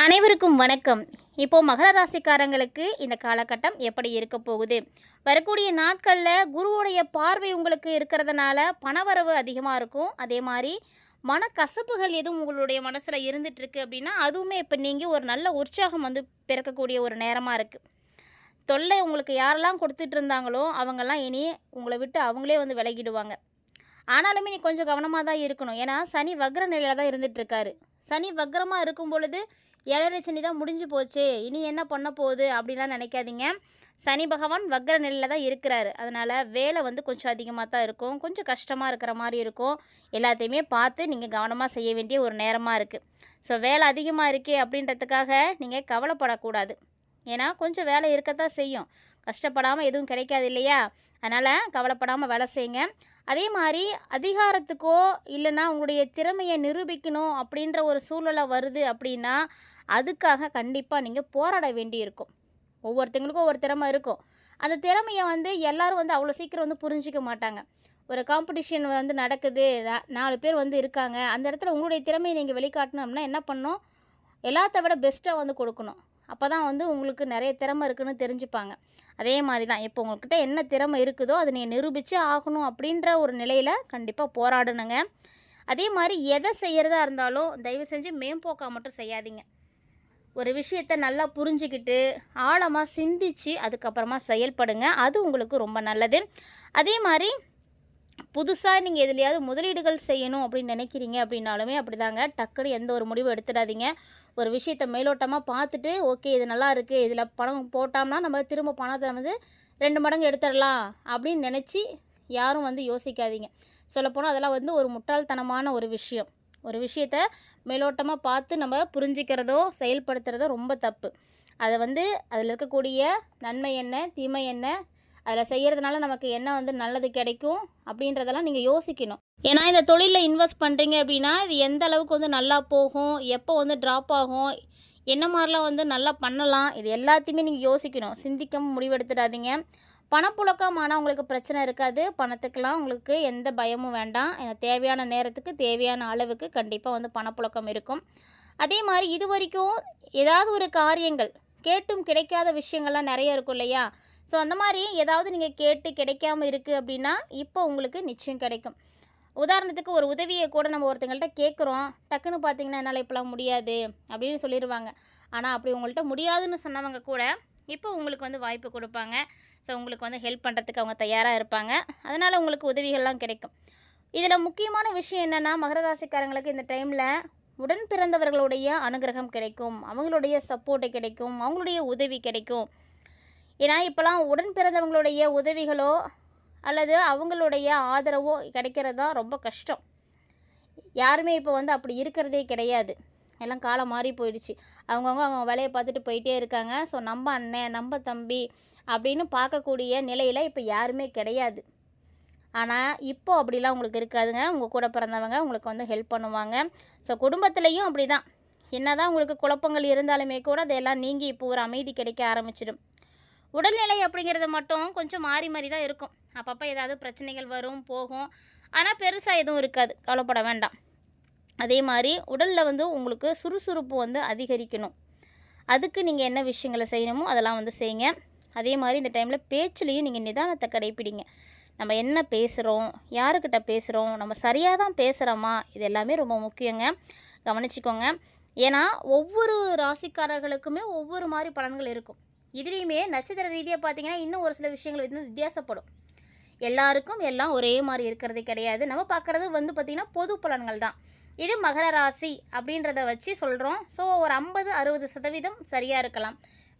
அனைவருக்கும் வணக்கம். இப்போ மகர ராசிக்காரங்களுக்கு இந்த காலகட்டம் எப்படி இருக்க போகுது? வரக்கூடிய நாட்களில் குருவுடைய பார்வை உங்களுக்கு இருக்கிறதுனால பணவரவு அதிகமாக இருக்கும். அதே மாதிரி மனக்கசப்புகள் எதுவும் உங்களுடைய மனசில் இருந்துகிட்ருக்கு அப்படின்னா அதுவுமே இப்போ நீங்கள் ஒரு நல்ல உற்சாகம் பிறக்கக்கூடிய ஒரு நேரமாக இருக்குது. தொல்லை உங்களுக்கு யாரெல்லாம் கொடுத்துட்டு இருந்தாங்களோ அவங்கெல்லாம் இனி உங்களை விட்டு அவங்களே விலகிடுவாங்க. ஆனாலுமே நீ கொஞ்சம் கவனமாக தான் இருக்கணும். ஏன்னா சனி வக்ர நிலையில் தான் இருந்துகிட்ருக்காரு. சனி வக்ரமாக இருக்கும் பொழுது 7.5 சனி தான் முடிஞ்சு போச்சு, இனி என்ன பண்ண போகுது அப்படின்லாம் நினைக்காதீங்க. சனி பகவான் வக்ர நிலையில் தான் இருக்கிறாரு. அதனால் வேலை கொஞ்சம் அதிகமாக தான் இருக்கும், கொஞ்சம் கஷ்டமாக இருக்கிற மாதிரி இருக்கும். எல்லாத்தையுமே பார்த்து நீங்கள் கவனமாக செய்ய வேண்டிய ஒரு நேரமாக இருக்குது. ஸோ வேலை அதிகமாக இருக்கே அப்படின்றதுக்காக நீங்கள் கவலைப்படக்கூடாது. ஏன்னா கொஞ்சம் வேலை இருக்கத்தான் செய்யும், கஷ்டப்படாமல் எதுவும் கிடைக்காது இல்லையா? அதனால் கவலைப்படாமல் வேலை செய்யுங்க. அதே மாதிரி அதிகாரத்துக்கோ இல்லைன்னா உங்களுடைய திறமையை நிரூபிக்கணும் அப்படின்ற ஒரு சூழ்நிலை வருது அப்படின்னா அதுக்காக கண்டிப்பாக நீங்கள் போராட வேண்டி இருக்கும். ஒவ்வொருத்தங்களுக்கும் ஒவ்வொரு திறமை இருக்கும். அந்த திறமையை எல்லோரும் அவ்வளோ சீக்கிரம் புரிஞ்சிக்க மாட்டாங்க. ஒரு காம்படிஷன் நடக்குது, 4 பேர் இருக்காங்க. அந்த இடத்துல உங்களுடைய திறமையை நீங்கள் வெளிக்காட்டணும் அப்படின்னா என்ன பண்ணணும்? எல்லாத்த விட பெஸ்ட்டாக கொடுக்கணும். அப்போ தான் உங்களுக்கு நிறைய திறமை இருக்குதுன்னு தெரிஞ்சுப்பாங்க. அதே மாதிரி தான் இப்போ உங்கள்கிட்ட என்ன திறமை இருக்குதோ அதை நீங்கள் நிரூபித்தே ஆகணும் அப்படின்ற ஒரு நிலையில் கண்டிப்பாக போராடணுங்க. அதே மாதிரி எதை செய்கிறதா இருந்தாலும் தயவு செஞ்சு மேம்போக்காக மட்டும் செய்யாதீங்க. ஒரு விஷயத்தை நல்லா புரிஞ்சுக்கிட்டு ஆழமாக சிந்தித்து அதுக்கப்புறமா செயல்படுங்க. அது உங்களுக்கு ரொம்ப நல்லது. அதே மாதிரி புதுசாக நீங்கள் எதுலையாவது முதலீடுகள் செய்யணும் அப்படின்னு நினைக்கிறீங்க அப்படின்னாலுமே அப்படிதாங்க, டக்குன்னு எந்த ஒரு முடிவும் எடுத்துடாதீங்க. ஒரு விஷயத்தை மேலோட்டமாக பார்த்துட்டு ஓகே இது நல்லா இருக்குது, இதில் பணம் போட்டோம்னா நம்ம திரும்ப பணத்தை 2 மடங்கு எடுத்துடலாம் அப்படின்னு நினச்சி யாரும் யோசிக்காதீங்க. சொல்லப்போனால் அதெல்லாம் ஒரு முட்டாள்தனமான ஒரு விஷயம். ஒரு விஷயத்தை மேலோட்டமாக பார்த்து நம்ம புரிஞ்சிக்கிறதோ செயல்படுத்துகிறதோ ரொம்ப தப்பு. அதை அதில் இருக்கக்கூடிய நன்மை என்ன தீமை என்ன, அதில் செய்கிறதுனால நமக்கு என்ன நல்லது கிடைக்கும் அப்படின்றதெல்லாம் நீங்கள் யோசிக்கணும். ஏன்னா இந்த தொழிலில் இன்வெஸ்ட் பண்ணுறீங்க அப்படின்னா இது எந்த அளவுக்கு நல்லா போகும், எப்போ ட்ராப் ஆகும், என்ன மாதிரிலாம் நல்லா பண்ணலாம், இது எல்லாத்தையுமே நீங்கள் யோசிக்கணும். சிந்திக்காமல் முடிவெடுத்துடாதீங்க. பணப்புழக்கம் ஆனால் உங்களுக்கு பிரச்சனை இருக்காது. பணத்துக்கெல்லாம் உங்களுக்கு எந்த பயமும் வேண்டாம். தேவையான நேரத்துக்கு தேவையான அளவுக்கு கண்டிப்பாக பணப்புழக்கம் இருக்கும். அதே மாதிரி இது வரைக்கும் ஏதாவது ஒரு காரியங்கள் கேட்டும் கிடைக்காத விஷயங்கள்லாம் நிறைய இருக்கும் இல்லையா? ஸோ அந்த மாதிரி ஏதாவது நீங்கள் கேட்டு கிடைக்காம இருக்குது அப்படின்னா இப்போ உங்களுக்கு நிச்சயம் கிடைக்கும். உதாரணத்துக்கு ஒரு உதவியை கூட நம்ம ஒருத்தங்கள்ட்ட கேட்குறோம், டக்குன்னு பார்த்தீங்கன்னா என்னால் இப்போலாம் முடியாது அப்படின்னு சொல்லிடுவாங்க. ஆனால் அப்படி உங்கள்கிட்ட முடியாதுன்னு சொன்னவங்க கூட இப்போ உங்களுக்கு வாய்ப்பு கொடுப்பாங்க. ஸோ உங்களுக்கு ஹெல்ப் பண்ணுறதுக்கு அவங்க தயாராக இருப்பாங்க. அதனால் உங்களுக்கு உதவிகள்லாம் கிடைக்கும். இதில் முக்கியமான விஷயம் என்னென்னா, மகர ராசிக்காரங்களுக்கு இந்த டைமில் உடன் பிறந்தவர்களுடைய அனுகிரகம் கிடைக்கும், அவங்களுடைய சப்போர்ட்டு கிடைக்கும், அவங்களுடைய உதவி கிடைக்கும். ஏன்னா இப்போலாம் உடன் பிறந்தவங்களுடைய உதவிகளோ அல்லது அவங்களுடைய ஆதரவோ கிடைக்கிறது தான் ரொம்ப கஷ்டம். யாருமே இப்போ அப்படி இருக்கிறதே கிடையாது. எல்லாம் காலம் மாறி போயிடுச்சு. அவங்கவுங்க அவங்க வேலையை பார்த்துட்டு போயிட்டே இருக்காங்க. ஸோ நம்ம அண்ணன் நம்ம தம்பி அப்படின்னு பார்க்கக்கூடிய நிலையில் இப்போ யாருமே கிடையாது. ஆனால் இப்போ அப்படிலாம் உங்களுக்கு இருக்காதுங்க. உங்கள் கூட பிறந்தவங்க உங்களுக்கு ஹெல்ப் பண்ணுவாங்க. ஸோ குடும்பத்துலேயும் அப்படி தான். என்ன தான் உங்களுக்கு குழப்பங்கள் இருந்தாலுமே கூட அதெல்லாம் நீங்கி இப்போ ஒரு அமைதி கிடைக்க ஆரம்பிச்சிடும். உடல்நிலை அப்படிங்கிறது மட்டும் கொஞ்சம் மாறி மாறி தான் இருக்கும். அப்பப்போ ஏதாவது பிரச்சனைகள் வரும் போகும். ஆனால் பெருசாக எதுவும் இருக்காது, கவலைப்பட வேண்டாம். அதே மாதிரி உடலில் உங்களுக்கு சுறுசுறுப்பு அதிகரிக்கணும். அதுக்கு நீங்கள் என்ன விஷயங்களை செய்யணுமோ அதெல்லாம் செய்யுங்க. அதே மாதிரி இந்த டைமில் பேச்சுலேயும் நீங்கள் நிதானத்தை கடைப்பிடிங்க. நம்ம என்ன பேசுகிறோம், யாருக்கிட்ட பேசுகிறோம், நம்ம சரியாக தான் பேசுகிறோமா, இது எல்லாமே ரொம்ப முக்கியங்க. கவனிச்சிக்கோங்க. ஏன்னா ஒவ்வொரு ராசிக்காரர்களுக்குமே ஒவ்வொரு மாதிரி பலன்கள் இருக்கும். இதுலேயுமே நட்சத்திர ரீதியாக பார்த்தீங்கன்னா இன்னும் ஒரு சில விஷயங்கள் வித்தியாசப்படும். எல்லாருக்கும் எல்லாம் ஒரே மாதிரி இருக்கிறது கிடையாது. நம்ம பார்க்குறது பார்த்திங்கன்னா பொது பலன்கள் தான். இது மகர ராசி அப்படின்றத வச்சு சொல்கிறோம். ஸோ ஒரு 50-60% சரியாக இருக்கலாம்.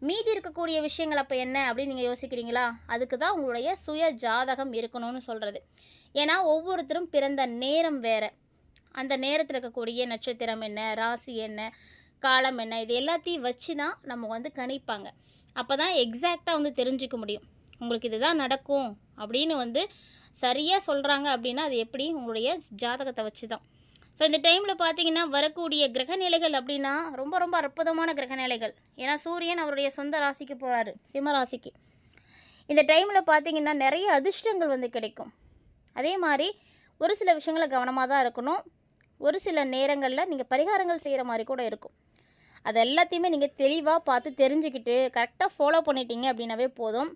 மீதி இருக்கக்கூடிய விஷயங்கள் அப்போ என்ன அப்படின்னு நீங்கள் யோசிக்கிறீங்களா? அதுக்கு தான் உங்களுடைய சுய ஜாதகம் இருக்கணும்னு சொல்கிறது. ஏன்னா ஒவ்வொருத்தரும் பிறந்த நேரம் வேறு, அந்த நேரத்தில் இருக்கக்கூடிய நட்சத்திரம் என்ன, ராசி என்ன, காலம் என்ன, இது எல்லாத்தையும் வச்சு தான் நம்ம கணிப்பாங்க. அப்போ தான் எக்ஸாக்டாக தெரிஞ்சிக்க முடியும். உங்களுக்கு இதுதான் நடக்கும் அப்படின்னு சரியாக சொல்கிறாங்க அப்படின்னா அது எப்படி? உங்களுடைய ஜாதகத்தை வச்சு தான். ஸோ இந்த டைமில் பார்த்தீங்கன்னா வரக்கூடிய கிரகநிலைகள் அப்படின்னா ரொம்ப ரொம்ப அற்புதமான கிரகநிலைகள். ஏன்னா சூரியன் அவருடைய சொந்த ராசிக்கு போகிறாரு, சிம்ம ராசிக்கு. இந்த டைமில் பார்த்தீங்கன்னா நிறைய அதிர்ஷ்டங்கள் கிடைக்கும். அதே மாதிரி ஒரு சில விஷயங்களை கவனமாக தான் இருக்கணும். ஒரு சில நேரங்களில் நீங்கள் பரிகாரங்கள் செய்கிற மாதிரி கூட இருக்கும். அது எல்லாத்தையுமே நீங்கள் தெளிவாக பார்த்து தெரிஞ்சுக்கிட்டு கரெக்டாக ஃபாலோ பண்ணிட்டீங்க அப்படின்னாவே போதும்.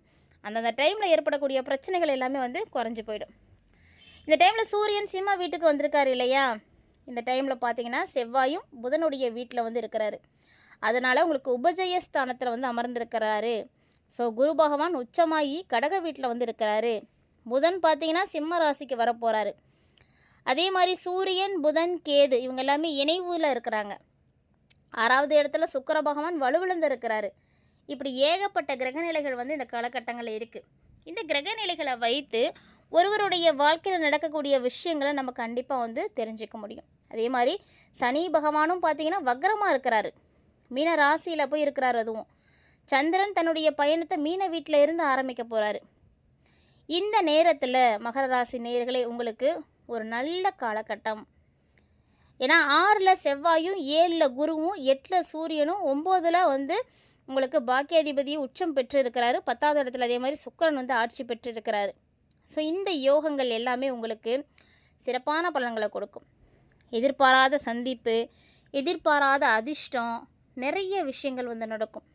அந்தந்த டைமில் ஏற்படக்கூடிய பிரச்சனைகள் எல்லாமே வந்து குறைஞ்சி போயிடும். இந்த டைமில் சூரியன் சிம்ம வீட்டுக்கு வந்திருக்காரு இல்லையா? இந்த டைமில் பார்த்தீங்கன்னா செவ்வாயும் புதனுடைய வீட்டில் வந்து இருக்கிறாரு. அதனால் உங்களுக்கு உபஜய ஸ்தானத்தில் வந்து அமர்ந்திருக்கிறாரு. ஸோ குரு பகவான் உச்சமாகி கடக வீட்டில் வந்து இருக்கிறாரு. புதன் பார்த்தீங்கன்னா சிம்ம ராசிக்கு வரப்போகிறாரு. அதே மாதிரி சூரியன் புதன் கேது இவங்க எல்லாமே இணைவில் இருக்கிறாங்க. 6வது இடத்துல சுக்கிர பகவான் வலுவிழந்து இருக்கிறாரு. இப்படி ஏகப்பட்ட கிரகநிலைகள் வந்து இந்த காலகட்டங்களில் இருக்குது. இந்த கிரகநிலைகளை வைத்து ஒருவருடைய வாழ்க்கையில் நடக்கக்கூடிய விஷயங்களை நம்ம கண்டிப்பாக வந்து தெரிஞ்சுக்க முடியும். அதே மாதிரி சனி பகவானும் பார்த்தீங்கன்னா வக்ரமாக இருக்கிறாரு. மீன ராசியில் போய் இருக்கிறாரு. அதுவும் சந்திரன் தன்னுடைய பயணத்தை மீன வீட்டில் இருந்து ஆரம்பிக்க போகிறாரு. இந்த நேரத்தில் மகர ராசி நேயர்களே உங்களுக்கு ஒரு நல்ல காலகட்டம். ஏன்னா 6ல் செவ்வாயும் 7ல் குருவும் 8ல் சூரியனும் 9ல் வந்து உங்களுக்கு பாக்கியாதிபதியும் உச்சம் பெற்று இருக்கிறாரு. 10வது இடத்துல அதே மாதிரி சுக்கிரன் வந்து ஆட்சி பெற்று இருக்கிறாரு. ஸோ இந்த யோகங்கள் எல்லாமே உங்களுக்கு சிறப்பான பலன்களை கொடுக்கும். எதிர்பாராத சந்திப்பு, எதிர்பாராத அதிர்ஷ்டம், நிறைய விஷயங்கள் வந்து நடக்கும்.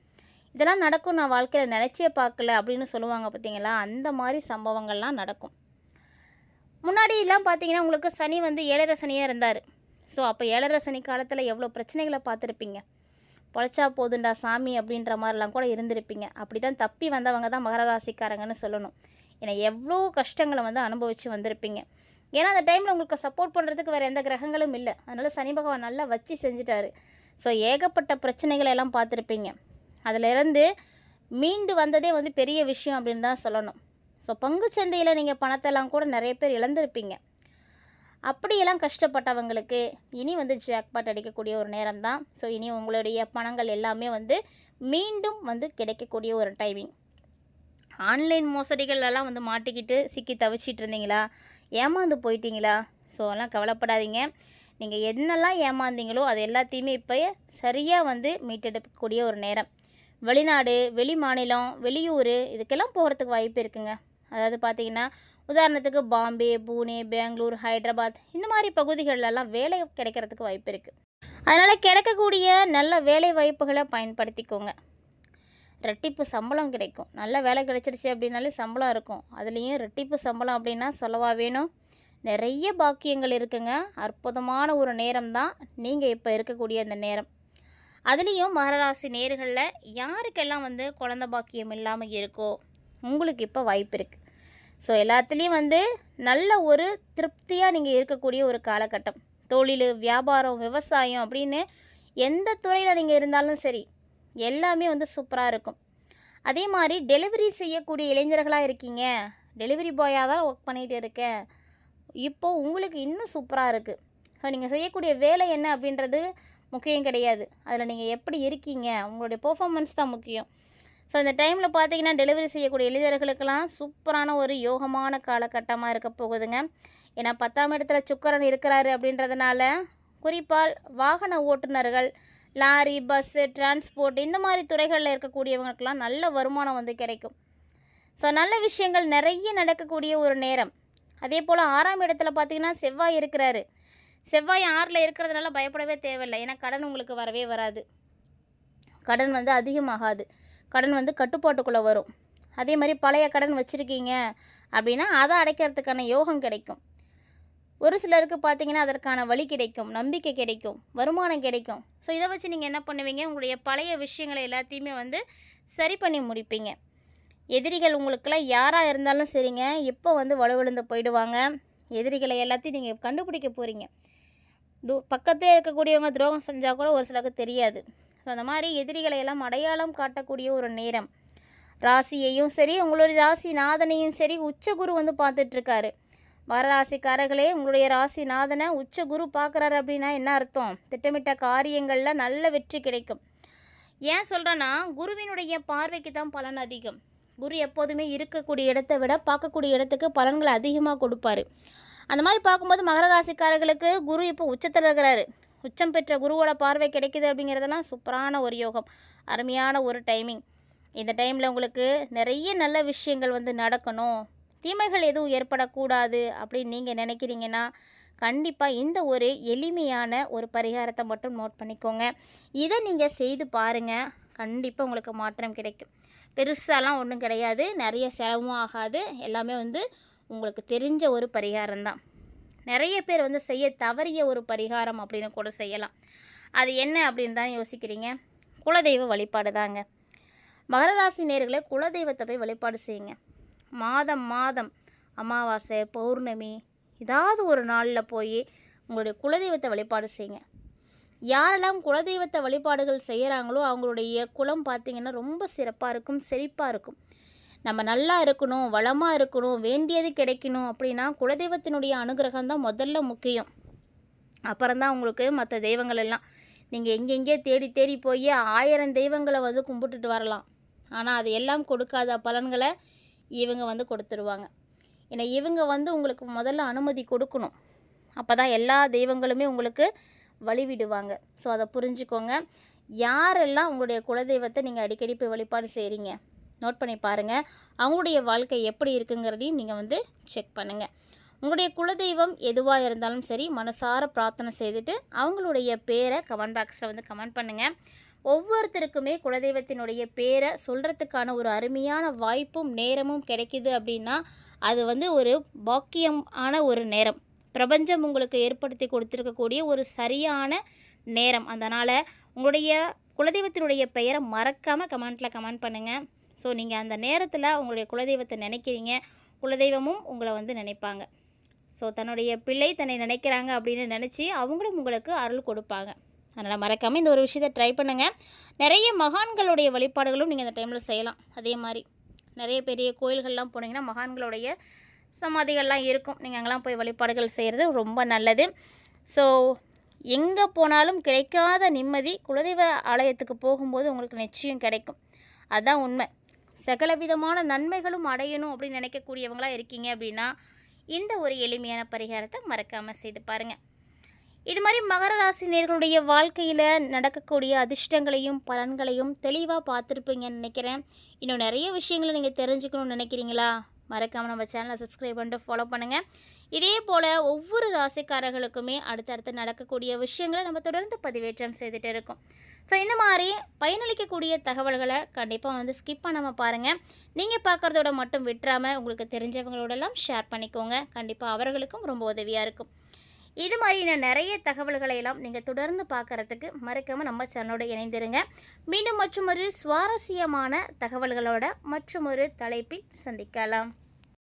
இதெல்லாம் நடக்கும் நான் வாழ்க்கையில் நினச்சே பார்க்கல அப்படின்னு சொல்லுவாங்க பார்த்தீங்களா? அந்த மாதிரி சம்பவங்கள்லாம் நடக்கும். முன்னாடியெல்லாம் பார்த்தீங்கன்னா உங்களுக்கு சனி வந்து 7.5 சனியாக இருந்தார். ஸோ அப்போ 7.5 சனி காலத்தில் எவ்வளோ பிரச்சனைகளை பார்த்துருப்பீங்க. பொழைச்சா போதுண்டா சாமி அப்படின்ற மாதிரிலாம் கூட இருந்திருப்பீங்க. அப்படி தான் தப்பி வந்தவங்க தான் மகர ராசிக்காரங்கன்னு சொல்லணும். ஏன்னா எவ்வளோ கஷ்டங்களை வந்து அனுபவித்து வந்திருப்பீங்க. ஏன்னா அந்த டைமில் உங்களுக்கு சப்போர்ட் பண்ணுறதுக்கு வேறு எந்த கிரகங்களும் இல்லை. அதனால் சனி பகவான் நல்லா வச்சு செஞ்சுட்டாரு. ஸோ ஏகப்பட்ட பிரச்சனைகளை எல்லாம் பார்த்துருப்பீங்க. அதிலிருந்து மீண்டு வந்ததே வந்து பெரிய விஷயம் அப்படின்னு தான் சொல்லணும். ஸோ பங்கு சந்தையில் நீங்கள் பணத்தெல்லாம் கூட நிறைய பேர் இழந்திருப்பீங்க. அப்படியெல்லாம் கஷ்டப்பட்டவங்களுக்கு இனி வந்து ஜாக்பாட் அடிக்கக்கூடிய ஒரு நேரம் தான். ஸோ இனி உங்களுடைய பணங்கள் எல்லாமே வந்து மீண்டும் வந்து கிடைக்கக்கூடிய ஒரு டைமிங். ஆன்லைன் மோசடிகளெல்லாம் வந்து மாட்டிக்கிட்டு சிக்கி தவிச்சிட்டு இருந்தீங்களா? ஏமாந்து போயிட்டீங்களா? ஸோ அதெல்லாம் கவலைப்படாதீங்க. நீங்கள் என்னெல்லாம் ஏமாந்தீங்களோ அது எல்லாத்தையுமே இப்போ சரியாக வந்து மீட்டெடுக்கக்கூடிய ஒரு நேரம். வெளிநாடு, வெளி மாநிலம், வெளியூர் இதுக்கெல்லாம் போகிறதுக்கு வாய்ப்பு இருக்குங்க. அதாவது பார்த்திங்கன்னா உதாரணத்துக்கு பாம்பே, பூனே, பெங்களூர், ஹைதராபாத் இந்த மாதிரி பகுதிகளெல்லாம் வேலை கிடைக்கிறதுக்கு வாய்ப்பு இருக்குது. அதனால் கிடைக்கக்கூடிய நல்ல வேலை வாய்ப்புகளை பயன்படுத்திக்கோங்க. ரெட்டிப்பு சம்பளம் கிடைக்கும். நல்ல வேலை கிடைச்சிருச்சு அப்படின்னாலே சம்பளம் இருக்கும். அதுலேயும் ரெட்டிப்பு சம்பளம் அப்படின்னா சொல்லவா வேணும்? நிறைய பாக்கியங்கள் இருக்குங்க. அற்புதமான ஒரு நேரம் தான் நீங்கள் இப்போ இருக்கக்கூடிய அந்த நேரம். அதுலேயும் மகராசி நேர்களில் யாருக்கெல்லாம் வந்து குழந்த பாக்கியம் இல்லாமல் இருக்கோ உங்களுக்கு இப்போ வாய்ப்பு இருக்குது. ஸோ எல்லாத்துலேயும் வந்து நல்ல ஒரு திருப்தியாக நீங்கள் இருக்கக்கூடிய ஒரு காலகட்டம். தொழில், வியாபாரம், விவசாயம் அப்படின்னு எந்த துறையில் நீங்கள் இருந்தாலும் சரி எல்லாமே வந்து சூப்பராக இருக்கும். அதே மாதிரி டெலிவரி செய்யக்கூடிய இளைஞர்களாக இருக்கீங்க, டெலிவரி பாயாக தான் ஒர்க் பண்ணிகிட்டு இருக்கேன், இப்போது உங்களுக்கு இன்னும் சூப்பராக இருக்குது. ஸோ நீங்கள் செய்யக்கூடிய வேலை என்ன அப்படின்றது முக்கியம் கிடையாது. அதில் நீங்கள் எப்படி இருக்கீங்க, உங்களுடைய பெர்ஃபார்மன்ஸ் தான் முக்கியம். ஸோ இந்த டைமில் பார்த்தீங்கன்னா டெலிவரி செய்யக்கூடிய இளைஞர்களுக்கெல்லாம் சூப்பரான ஒரு யோகமான காலகட்டமாக இருக்க போகுதுங்க. ஏன்னா 10ஆம் இடத்துல சுக்கிரன் இருக்கிறாரு அப்படின்றதுனால குறிப்பால் வாகன ஓட்டுநர்கள், லாரி, பஸ்ஸு, டிரான்ஸ்போர்ட் இந்த மாதிரி துறைகளில் இருக்கக்கூடியவங்களுக்கெல்லாம் நல்ல வருமானம் வந்து கிடைக்கும். ஸோ நல்ல விஷயங்கள் நிறைய நடக்கக்கூடிய ஒரு நேரம். அதே போல் 6ஆம் இடத்துல பார்த்திங்கன்னா செவ்வாய் இருக்கிறாரு. செவ்வாய் 6ல் இருக்கிறதுனால பயப்படவே தேவையில்லை. ஏன்னா கடன் உங்களுக்கு வரவே வராது. கடன் வந்து அதிகமாகாது. கடன் வந்து கட்டுப்பாட்டுக்குள்ளே வரும். அதே மாதிரி பழைய கடன் வச்சுருக்கீங்க அப்படின்னா அதை அடைக்கிறதுக்கான யோகம் கிடைக்கும். ஒரு சிலருக்கு பார்த்தீங்கன்னா அதற்கான வழி கிடைக்கும், நம்பிக்கை கிடைக்கும், வருமானம் கிடைக்கும். ஸோ இதை வச்சு நீங்கள் என்ன பண்ணுவீங்க, உங்களுடைய பழைய விஷயங்களை எல்லாத்தையுமே வந்து சரி பண்ணி முடிப்பீங்க. எதிரிகள் உங்களுக்கெல்லாம் யாராக இருந்தாலும் சரிங்க, இப்போ வந்து வலுவிழுந்து போயிடுவாங்க. எதிரிகளை எல்லாத்தையும் நீங்கள் கண்டுபிடிக்க போகிறீங்க. பக்கத்தே இருக்கக்கூடியவங்க துரோகம் செஞ்சால் கூட ஒரு சிலருக்கு தெரியாது. ஸோ அந்த மாதிரி எதிரிகளை எல்லாம் அடையாளம் காட்டக்கூடிய ஒரு நேரம். ராசியையும் சரி உங்களுடைய ராசி நாதனையும் சரி உச்ச குரு வந்து பார்த்துட்ருக்காரு. மகராசிக்காரர்களே, உங்களுடைய ராசிநாதனை உச்ச குரு பார்க்குறாரு அப்படின்னா என்ன அர்த்தம்? திட்டமிட்ட காரியங்களில் நல்ல வெற்றி கிடைக்கும். ஏன் சொல்கிறேன்னா குருவினுடைய பார்வைக்கு தான் பலன் அதிகம். குரு எப்போதுமே இருக்கக்கூடிய இடத்தை விட பார்க்கக்கூடிய இடத்துக்கு பலன்களை அதிகமாக கொடுப்பாரு. அந்த மாதிரி பார்க்கும்போது மகர ராசிக்காரர்களுக்கு குரு இப்போ உச்சத்தில் இருக்கிறாரு. உச்சம் பெற்ற குருவோட பார்வை கிடைக்குது அப்படிங்கிறதெல்லாம் சூப்பரான ஒரு யோகம், அருமையான ஒரு டைமிங். இந்த டைமில் உங்களுக்கு நிறைய நல்ல விஷயங்கள் வந்து நடக்கணும், தீமைகள் எதுவும் ஏற்படக்கூடாது அப்படின்னு நீங்கள் நினைக்கிறீங்கன்னா கண்டிப்பாக இந்த ஒரு எளிமையான ஒரு பரிகாரத்தை மட்டும் நோட் பண்ணிக்கோங்க. இதை நீங்கள் செய்து பாருங்கள், கண்டிப்பாக உங்களுக்கு மாற்றம் கிடைக்கும். பெருசாலாம் ஒன்றும் கிடையாது, நிறைய செலவும் ஆகாது. எல்லாமே உங்களுக்கு தெரிஞ்ச ஒரு பரிகாரம் தான். நிறைய பேர் செய்ய தவறிய ஒரு பரிகாரம் அப்படின்னு கூட செய்யலாம். அது என்ன அப்படின்னு தான் யோசிக்கிறீங்க? குலதெய்வ வழிபாடு தாங்க. மகர ராசி நேயர்களே, குலதெய்வத்தை போய் வழிபாடு செய்யுங்க. மாதம் மாதம் அமாவாசை, பௌர்ணமி ஏதாவது ஒரு நாளில் போய் உங்களுடைய குலதெய்வத்தை வழிபாடு செய்யுங்க. யாரெல்லாம் குலதெய்வத்தை வழிபாடுகள் செய்கிறாங்களோ அவங்களுடைய குலம் பார்த்திங்கன்னா ரொம்ப சிறப்பாக இருக்கும், செழிப்பாக இருக்கும். நம்ம நல்லா இருக்கணும், வளமாக இருக்கணும், வேண்டியது கிடைக்கணும் அப்படின்னா குலதெய்வத்தினுடைய அனுகிரகம் தான் முதல்ல முக்கியம். அப்புறம்தான் உங்களுக்கு மற்ற தெய்வங்கள் எல்லாம். நீங்கள் எங்கெங்கே தேடி தேடி போய் 1000 தெய்வங்களை கும்பிட்டுட்டு வரலாம். ஆனால் அது எல்லாம் கொடுக்காத பலன்களை இவங்க கொடுத்துருவாங்க. ஏன்னா இவங்க உங்களுக்கு முதல்ல அனுமதி கொடுக்கணும். அப்போ தான் எல்லா தெய்வங்களுமே உங்களுக்கு வழிவிடுவாங்க. ஸோ அதை புரிஞ்சுக்கோங்க. யாரெல்லாம் உங்களுடைய குலதெய்வத்தை நீங்கள் அடிக்கடி போய் வழிபாடு செய்கிறீங்க, நோட் பண்ணி பாருங்கள். அவங்களுடைய வாழ்க்கை எப்படி இருக்குங்கிறதையும் நீங்கள் செக் பண்ணுங்கள். உங்களுடைய குலதெய்வம் எதுவாக இருந்தாலும் சரி, மனசார பிரார்த்தனை செய்துட்டு அவங்களுடைய பேரை கமெண்ட் பாக்ஸில் கமெண்ட் பண்ணுங்கள். ஒவ்வொருத்தருக்குமே குலதெய்வத்தினுடைய பேரை சொல்கிறதுக்கான ஒரு அருமையான வாய்ப்பும் நேரமும் கிடைக்கிது அப்படின்னா அது ஒரு பாக்கியமான ஒரு நேரம். பிரபஞ்சம் உங்களுக்கு ஏற்படுத்தி கொடுத்துருக்கக்கூடிய ஒரு சரியான நேரம். அதனால் உங்களுடைய குலதெய்வத்தினுடைய பெயரை மறக்காமல் கமெண்ட்டில் கமெண்ட் பண்ணுங்கள். ஸோ நீங்கள் அந்த நேரத்தில் உங்களுடைய குலதெய்வத்தை நினைக்கிறீங்க, குலதெய்வமும் உங்களை நினைப்பாங்க. ஸோ தன்னுடைய பிள்ளை தன்னை நினைக்கிறாங்க அப்படின்னு நினச்சி அவங்களும் உங்களுக்கு அருள் கொடுப்பாங்க. அதனால் மறக்காமல் இந்த ஒரு விஷயத்தை ட்ரை பண்ணுங்கள். நிறைய மகான்களுடைய வழிபாடுகளும் நீங்கள் இந்த டைமில் செய்யலாம். அதே மாதிரி நிறைய பெரிய கோயில்கள்லாம் போனீங்கன்னா மகான்களுடைய சமாதிகள்லாம் இருக்கும். நீங்கள் அங்கெல்லாம் போய் வழிபாடுகள் செய்கிறது ரொம்ப நல்லது. ஸோ எங்கே போனாலும் கிடைக்காத நிம்மதி குலதெய்வ ஆலயத்துக்கு போகும்போது உங்களுக்கு நிச்சயம் கிடைக்கும். அதுதான் உண்மை. சகல விதமான நன்மைகளும் அடையணும் அப்படின்னு நினைக்கக்கூடியவங்களாக இருக்கீங்க அப்படின்னா இந்த ஒரு எளிமையான பரிகாரத்தை மறக்காமல் செய்து பாருங்கள். இது மாதிரி மகர ராசி நேயர்களுடைய வாழ்க்கையில் நடக்கக்கூடிய அதிர்ஷ்டங்களையும் பலன்களையும் தெளிவாக பார்த்துருப்பீங்கன்னு நினைக்கிறேன். இன்னும் நிறைய விஷயங்களை நீங்கள் தெரிஞ்சுக்கணும்னு நினைக்கிறீங்களா? மறக்காமல் நம்ம சேனலை சப்ஸ்கிரைப் பண்ணிட்டு ஃபாலோ பண்ணுங்கள். இதே போல் ஒவ்வொரு ராசிக்காரர்களுக்குமே அடுத்தடுத்து நடக்கக்கூடிய விஷயங்களை நம்ம தொடர்ந்து பதிவேற்றம் செய்துட்டு இருக்கோம். ஸோ இந்த மாதிரி பயனளிக்கக்கூடிய தகவல்களை கண்டிப்பாக ஸ்கிப் பண்ணாமல் பாருங்கள். நீங்கள் பார்க்குறதோட மட்டும் விட்டுறாமல் உங்களுக்கு தெரிஞ்சவங்களோடலாம் ஷேர் பண்ணிக்கோங்க. கண்டிப்பாக அவர்களுக்கும் ரொம்ப உதவியாக இருக்கும். இது மாதிரி நிறைய தகவல்களை எல்லாம் நீங்கள் தொடர்ந்து பார்க்குறதுக்கு மறக்காமல் நம்ம சேனலோடு இணைந்திருங்க. மீண்டும் மற்றொரு சுவாரஸ்யமான தகவல்களோட மற்றொரு தலைப்பில் சந்திக்கலாம்.